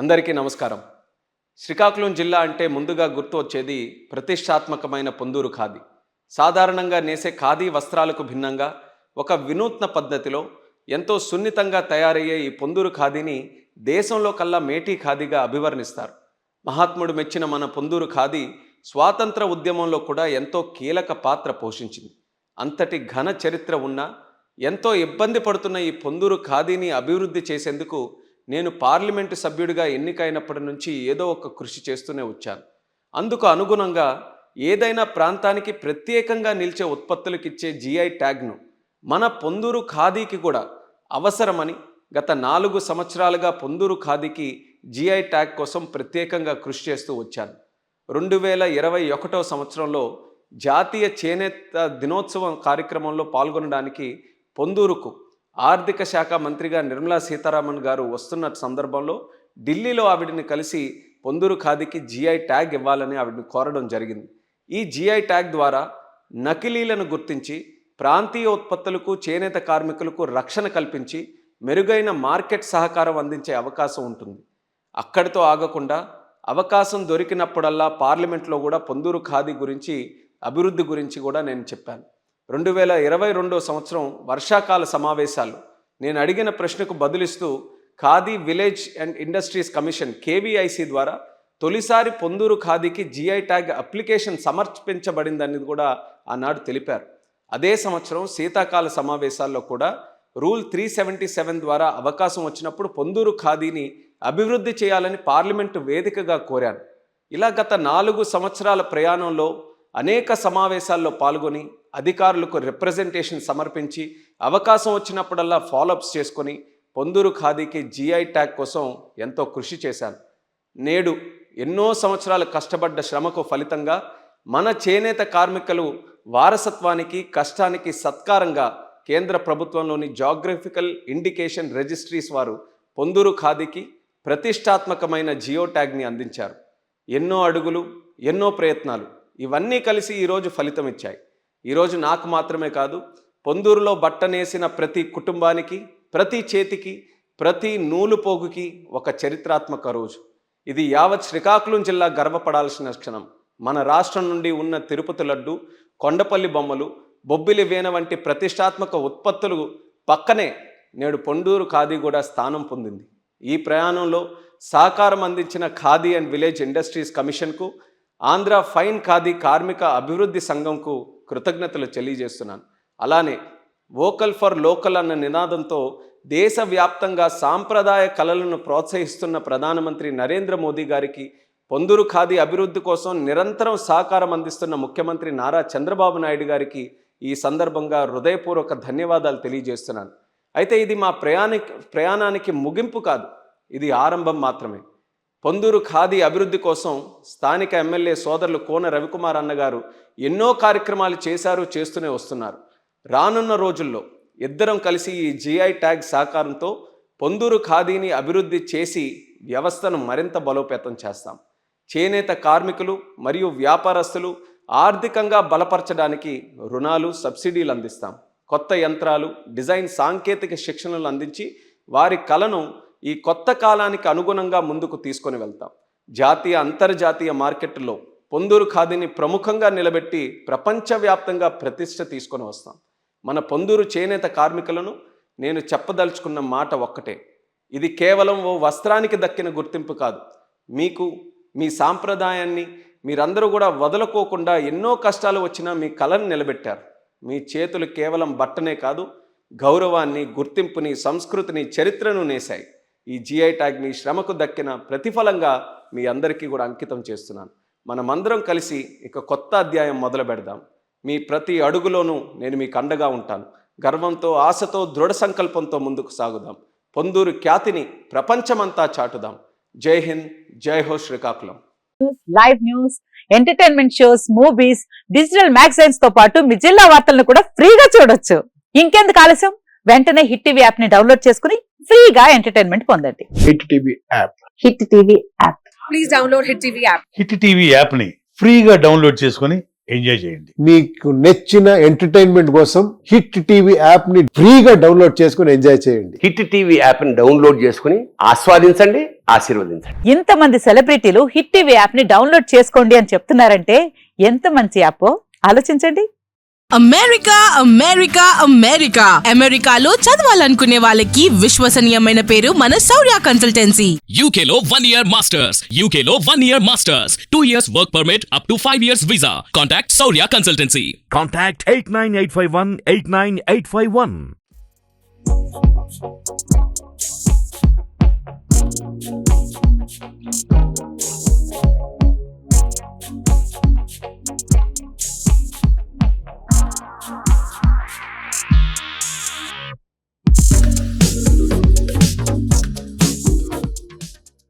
అందరికీ నమస్కారం. శ్రీకాకుళం జిల్లా అంటే ముందుగా గుర్తు వచ్చేది ప్రతిష్టాత్మకమైన పొందూరు ఖాదీ. సాధారణంగా నేసే ఖాదీ వస్త్రాలకు భిన్నంగా ఒక వినూత్న పద్ధతిలో ఎంతో సున్నితంగా తయారయ్యే ఈ పొందూరు ఖాదీని దేశంలో కల్లా మేటీ ఖాదీగా అభివర్ణిస్తారు. మహాత్ముడు మెచ్చిన మన పొందూరు ఖాదీ స్వాతంత్ర ఉద్యమంలో కూడా ఎంతో కీలక పాత్ర పోషించింది. అంతటి ఘన చరిత్ర ఉన్న ఎంతో ఇబ్బంది పడుతున్న ఈ పొందూరు ఖాదీని అభివృద్ధి చేసేందుకు నేను పార్లమెంటు సభ్యుడిగా ఎన్నికైనప్పటి నుంచి ఏదో ఒక కృషి చేస్తూనే వచ్చాను. అందుకు అనుగుణంగా ఏదైనా ప్రాంతానికి ప్రత్యేకంగా నిలిచే ఉత్పత్తులకు ఇచ్చే జిఐ ట్యాగ్ను మన పొందూరు ఖాదీకి కూడా అవసరమని గత 4 సంవత్సరాలుగా పొందూరు ఖాదీకి జిఐ ట్యాగ్ కోసం ప్రత్యేకంగా కృషి చేస్తూ వచ్చాను. 2021 సంవత్సరంలో జాతీయ చేనేత దినోత్సవం కార్యక్రమంలో పాల్గొనడానికి పొందూరుకు ఆర్థిక శాఖ మంత్రిగా నిర్మలా సీతారామన్ గారు వస్తున్న సందర్భంలో ఢిల్లీలో ఆవిడని కలిసి పొందూరు ఖాదీకి జిఐ ట్యాగ్ ఇవ్వాలని ఆవిడని కోరడం జరిగింది. ఈ జిఐ ట్యాగ్ ద్వారా నకిలీలను గుర్తించి ప్రాంతీయ ఉత్పత్తులకు చేనేత కార్మికులకు రక్షణ కల్పించి మెరుగైన మార్కెట్ సహకారం అందించే అవకాశం ఉంటుంది. అక్కడితో ఆగకుండా అవకాశం దొరికినప్పుడల్లా పార్లమెంట్లో కూడా పొందూరు ఖాదీ గురించి అభివృద్ధి గురించి కూడా నేను చెప్పాను. 2022 సంవత్సరం వర్షాకాల సమావేశాలు నేను అడిగిన ప్రశ్నకు బదులిస్తూ Khadi village and industries commission KVIC ద్వారా తొలిసారి పొందూరు ఖాదీకి జిఐ ట్యాగ్ అప్లికేషన్ సమర్పించబడిందని కూడా ఆనాడు తెలిపారు. అదే సంవత్సరం శీతాకాల సమావేశాల్లో కూడా రూల్ 377 ద్వారా అవకాశం వచ్చినప్పుడు పొందూరు ఖాదీని అభివృద్ధి చేయాలని పార్లమెంటు వేదికగా కోరాను. ఇలా గత 4 సంవత్సరాల ప్రయాణంలో అనేక సమావేశాల్లో పాల్గొని అధికారులకు రిప్రజెంటేషన్ సమర్పించి అవకాశం వచ్చినప్పుడల్లా ఫాలోఅప్స్ చేసుకొని పొందూరు ఖాదీకి జిఐ ట్యాగ్ కోసం ఎంతో కృషి చేశాను. నేడు ఎన్నో సంవత్సరాలు కష్టపడ్డ శ్రమకు ఫలితంగా మన చేనేత కార్మికులు వారసత్వానికి కష్టానికి సత్కారంగా కేంద్ర ప్రభుత్వంలోని జాగ్రఫికల్ ఇండికేషన్ రిజిస్ట్రీస్ వారు పొందూరు ఖాదీకి ప్రతిష్టాత్మకమైన జియో ట్యాగ్ని అందించారు. ఎన్నో అడుగులు, ఎన్నో ప్రయత్నాలు ఇవన్నీ కలిసి ఈరోజు ఫలితం ఇచ్చాయి. ఈరోజు నాకు మాత్రమే కాదు, పొందూరులో బట్టనేసిన ప్రతి కుటుంబానికి, ప్రతి చేతికి, ప్రతి నూలు పోగుకి ఒక చరిత్రాత్మక రోజు. ఇది యావత్ శ్రీకాకుళం జిల్లా గర్వపడాల్సిన క్షణం. మన రాష్ట్రం నుండి ఉన్న తిరుపతి లడ్డు, కొండపల్లి బొమ్మలు, బొబ్బిలి వీణ వంటి ప్రతిష్టాత్మక ఉత్పత్తులు పక్కనే నేడు పొందూరు ఖాదీ కూడా స్థానం పొందింది. ఈ ప్రయాణంలో సహకారం అందించిన ఖాదీ అండ్ విలేజ్ ఇండస్ట్రీస్ కమిషన్కు, ఆంధ్ర ఫైన్ ఖాదీ కార్మిక అభివృద్ధి సంఘంకు కృతజ్ఞతలు తెలియజేస్తున్నాను. అలానే వోకల్ ఫర్ లోకల్ అన్న నినాదంతో దేశవ్యాప్తంగా సాంప్రదాయ కళలను ప్రోత్సహిస్తున్న ప్రధానమంత్రి నరేంద్ర మోదీ గారికి, పొందూరు ఖాదీ అభివృద్ధి కోసం నిరంతరం సహకారం అందిస్తున్న ముఖ్యమంత్రి నారా చంద్రబాబు నాయుడు గారికి ఈ సందర్భంగా హృదయపూర్వక ధన్యవాదాలు తెలియజేస్తున్నాను. అయితే ఇది మా ప్రయాణానికి ముగింపు కాదు, ఇది ఆరంభం మాత్రమే. పొందూరు ఖాదీ అభివృద్ధి కోసం స్థానిక ఎమ్మెల్యే సోదరులు కోన రవికుమార్ అన్నగారు ఎన్నో కార్యక్రమాలు చేస్తూనే వస్తున్నారు. రానున్న రోజుల్లో ఇద్దరం కలిసి ఈ జిఐ ట్యాగ్ సహకారంతో పొందూరు ఖాదీని అభివృద్ధి చేసి వ్యవస్థను మరింత బలోపేతం చేస్తాం. చేనేత కార్మికులు మరియు వ్యాపారస్తులు ఆర్థికంగా బలపరచడానికి రుణాలు, సబ్సిడీలు అందిస్తాం. కొత్త యంత్రాలు, డిజైన్, సాంకేతిక శిక్షణలు అందించి వారి కళను ఈ కొత్త కాలానికి అనుగుణంగా ముందుకు తీసుకొని వెళ్తాం. జాతీయ, అంతర్జాతీయ మార్కెట్లో పొందూరు ఖాదీని ప్రముఖంగా నిలబెట్టి ప్రపంచవ్యాప్తంగా ప్రతిష్ట తీసుకొని వస్తాం. మన పొందూరు చేనేత కార్మికులను నేను చెప్పదలుచుకున్న మాట ఒక్కటే, ఇది కేవలం ఓ వస్త్రానికి దక్కిన గుర్తింపు కాదు. మీకు మీ సాంప్రదాయాన్ని మీరందరూ కూడా వదులుకోకుండా ఎన్నో కష్టాలు వచ్చినా మీ కళను నిలబెట్టారు. మీ చేతులు కేవలం బట్టనే కాదు, గౌరవాన్ని, గుర్తింపుని, సంస్కృతిని, చరిత్రను నేశాయి. ఈ జిఐ ట్యాగ్ని శ్రమకు దక్కిన ప్రతిఫలంగా మీ అందరికీ కూడా అంకితం చేస్తున్నాను. మనమందరం కలిసి ఇక కొత్త అధ్యాయం మొదలు పెడదాం. మీ ప్రతి అడుగులోనూ నేను మీకు అండగా ఉంటాను. గర్వంతో, ఆశతో, దృఢ సంకల్పంతో ముందుకు సాగుదాం. పొందూరు ఖ్యాతిని ప్రపంచమంతా చాటుదాం. జై హింద్, జై హో Srikakulam. Live news, entertainment shows, movies, digital magazines తో పాటు మీ జిల్లా వార్తలను కూడా ఫ్రీగా చూడొచ్చు. ఇంకెందుకు ఆలస్యం, వెంటనే హిట్ టీవీ యాప్ ని డౌన్లోడ్ చేసుకుని ఫ్రీగా ఎంటర్టైన్మెంట్ పొందండి. Hit TV app. Hit TV app. Please download hit TV app. Hit TV app ని ఫ్రీగా డౌన్లోడ్ చేసుకుని ఎంజాయ్ చేయండి. మీకు నచ్చిన ఎంటర్టైన్మెంట్ కోసం హిట్ టీవీ యాప్ ని ఫ్రీగా డౌన్లోడ్ చేసుకుని ఎంజాయ్ చేయండి. హిట్ టీవీ యాప్ ని డౌన్లోడ్ చేసుకుని ఆస్వాదించండి, ఆశీర్వదించండి. ఇంతమంది సెలబ్రిటీలు హిట్ టీవీ యాప్ ని డౌన్లోడ్ చేసుకోండి అని చెప్తున్నారంటే ఎంత మంచి యాప్ ఆలోచించండి. అమెరికా అమెరికా అమెరికా అమెరికాలో చదవాలనుకునే వాళ్ళకి విశ్వసనీయమైన పేరు మన శౌర్య కన్సల్టెన్సీ. UK లో 1 year masters. UK లో 1 year masters. 2 years work permit up to 5 years visa. Contact Saurya Consultancy. Contact 89851 89851.